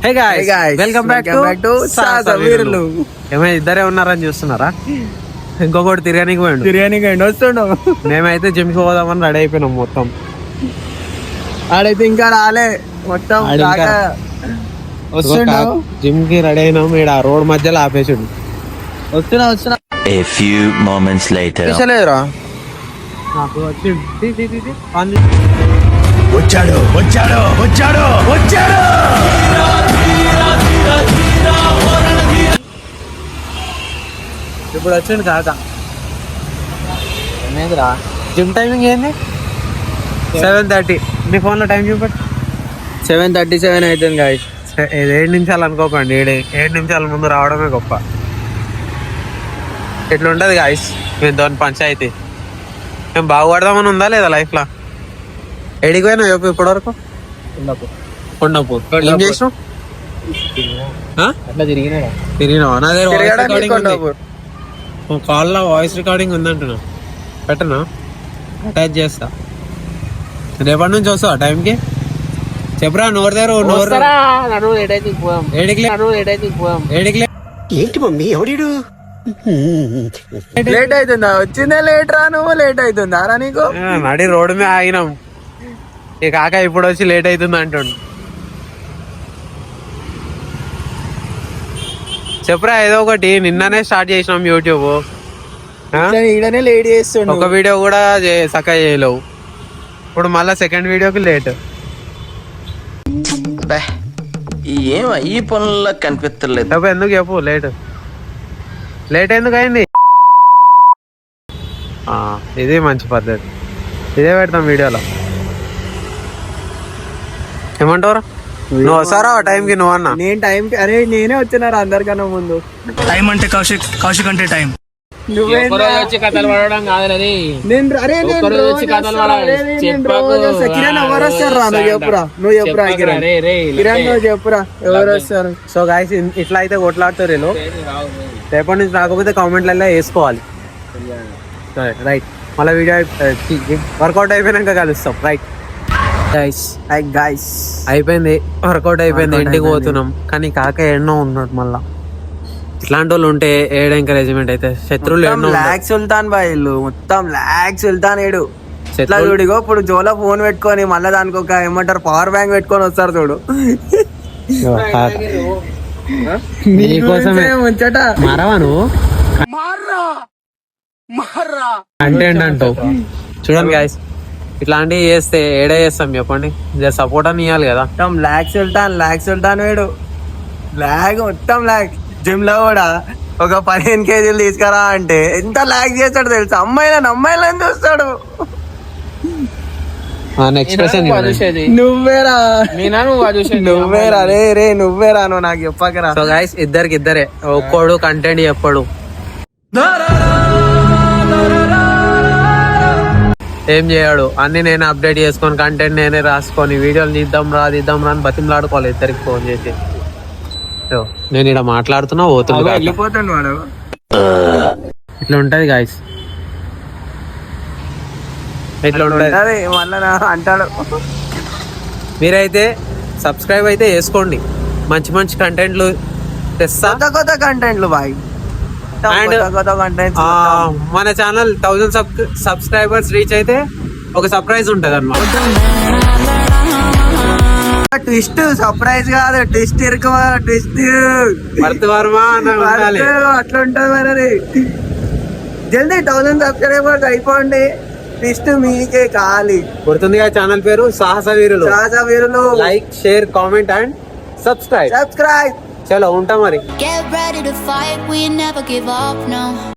Hey guys, welcome back to Sasa Virulu. ఏమైనా ఇద్దరే ఉన్నారని చూస్తున్నారా? ఇంకొకటి తిరగనికి పోయిండు వస్తుండు. మేమైతే జిమ్ కి పోదామని రెడీ అయిపోయినాం మొత్తం. ఆడైతే ఇంకా రాలే మొత్తం వస్తుండు. జిమ్ కి రెడీ అయినాం. ఈడ రోడ్ మధ్యలో ఆపేసిండు. వస్తున్నా A few moments later. లేదురా నాకు వచ్చి వచ్చాడు ఇప్పుడు వచ్చిండు కాక. ఏమేదిరా జిమ్ టైమింగ్ ఏంది? 7:30. మీ ఫోన్ లో టైం చూపెట్టు. 7:37 అవుతుంది గాయస్. 7 నిమిషాలు అనుకోకండి. 7 నిమిషాల ముందు రావడమే గొప్ప. ఎట్లుంటది గాయస్ మేము దాని పంచాయతీ. మేము బాగుపడదామని ఉందా లేదా లైఫ్ లో? ఎడికి పోయినా చెప్పు ఇప్పటి వరకు. కొండపూర్ ఏం చేసినావు? అట్లా తిరిగినావా? నా దగ్గర కాల్ లో వాయిస్ రికార్డింగ్ ఉందంటున్నా. పెట్టనా? అటాచ్ చేస్తా. రేపటి నుంచి వస్తావా టైంకి? చెప్పురా. నోరు దగ్గర ఏడికి ఏంటి మమ్మీ ఎవడు? లేట్ అవుతుందా? వచ్చిందే లేట్ రా. నువ్వు లేట్ అవుతుందా రా నీకు? నడి రోడ్డు మీద ఆగినాం. ఈ కాక ఇప్పుడు వచ్చి లేట్ అవుతుంది అంటుండు. చెప్పురా ఏదో ఒకటి. నిన్ననే స్టార్ట్ చేసినాం యూట్యూబ్. ఈడనే లేట్ చేస్తుండు. ఒక వీడియో కూడా చక్కగా చేయలేవు. ఇప్పుడు మళ్ళా సెకండ్ వీడియోకి లేట్. ఏం ఈ పనుల్లో కనిపించలేదు. చెప్పు ఎందుకు చెప్పు. లేట్ ఎందుకు అయింది? ఇది మంచి పద్ధతి. ఇదే పెడతాం వీడియోలో. ఏమంటారు? నువ్వు వస్తారా టైంకి? నువ్వు అన్నా నేను టైంకి. అరే నేనే వచ్చినారా అందరికన్నా ముందు. టైం అంటే కౌశిక్ అంటే టైం. కిరణ్ ఎవరు వస్తారు రా? నువ్వు చెప్పురా కిరణ్. నువ్వు చెప్పురా ఎవరు వస్తారు? సో గాయస్ ఇట్లా అయితే కొట్లాడుతారు వీళ్ళు. రేపటి నుంచి రాకపోతే కామెంట్లలో వేసుకోవాలి. రైట్. మళ్ళీ వీడియో వర్కౌట్ అయిపోయినాక కలుస్తాం. రైట్ గైస్ అయిపోయింది. వర్కౌట్ అయిపోయింది. ఇంటికి పోతున్నాం. కానీ కాక ఎన్నో ఉన్నాడు మళ్ళా. ఇట్లాంటి వాళ్ళు ఉంటే ఏడు ఎంకరేజ్మెంట్ అయితే. శత్రువులు ఎన్నో. లాక్ సుల్తాన్ బాయ్ మొత్తం లాక్ సుల్తాన్ ఏడు. ఎట్లా చూడిగో ఇప్పుడు జోలో ఫోన్ పెట్టుకొని మళ్ళీ దానికి ఒక ఏమంటారు పవర్ బ్యాంక్ పెట్టుకొని వస్తారు చూడు. నీకోసమే ముచ్చట. మరవా నువ్వు కంటెంట్ అంటావు. చూడండి గాయస్ ఇట్లాంటివి చేస్తే ఏడే చేస్తాం చెప్పండి. సపోర్ట్ అని ఇవ్వాలి కదా. మొత్తం లాక్ సుల్తాన్ వేడు. లాగ్ మొత్తం లాగ్. జిమ్ లో కూడా ఒక 15 కేజీలు తీసుకురా అంటే ఎంత లాగ్ చేస్తాడు తెలుసా? అమ్మాయిలను చూస్తాడు. నువ్వేరా రే నువ్వేరా. నువ్వు నాకు చెప్పకరా. సో గైస్ ఇద్దరే ఒక్కోడు కంటెంట్ చెప్పడు. ఏం చేయడు. అన్ని నేను అప్డేట్ చేసుకొని కంటెంట్ నేనే రాసుకొని వీడియోలు తీద్దాం రా అని బతిమలాడుకోవాలి ఇద్దరికి ఫోన్ చేసి. నేను ఇక్కడ మాట్లాడుతున్నా వెళ్ళిపోతాను వాడు. ఇట్లా ఉంటది గాయస్. ఇట్లా ఉంటది మళ్ళా అంటాడు. మీరైతే సబ్స్క్రైబ్ అయితే చేసుకోండి. మంచి కంటెంట్లు తెస్తా. కొత్త కంటెంట్లు బాయ్. అండ్ మన ఛానల్ 1000 సబ్స్క్రైబర్స్ రీచ్ అయితే ఒక సర్ప్రైజ్ ఉంటది అన్నమాట. ట్విస్ట్ సర్ప్రైజ్ కాదు, ట్విస్ట్ ట్విస్ట్ భరత్ వర్మ అట్లా ఉంటది మరి. జల్దీ 1000 సబ్స్క్రైబర్స్ అయిపోండి. ట్విస్ట్ మీకే కావాలి. గుర్తుందిగా ఛానల్ పేరు సాహస వీరులు. Like, share, comment and subscribe. చలో ఉంటా మరి. Get ready to fight, we never give up, no.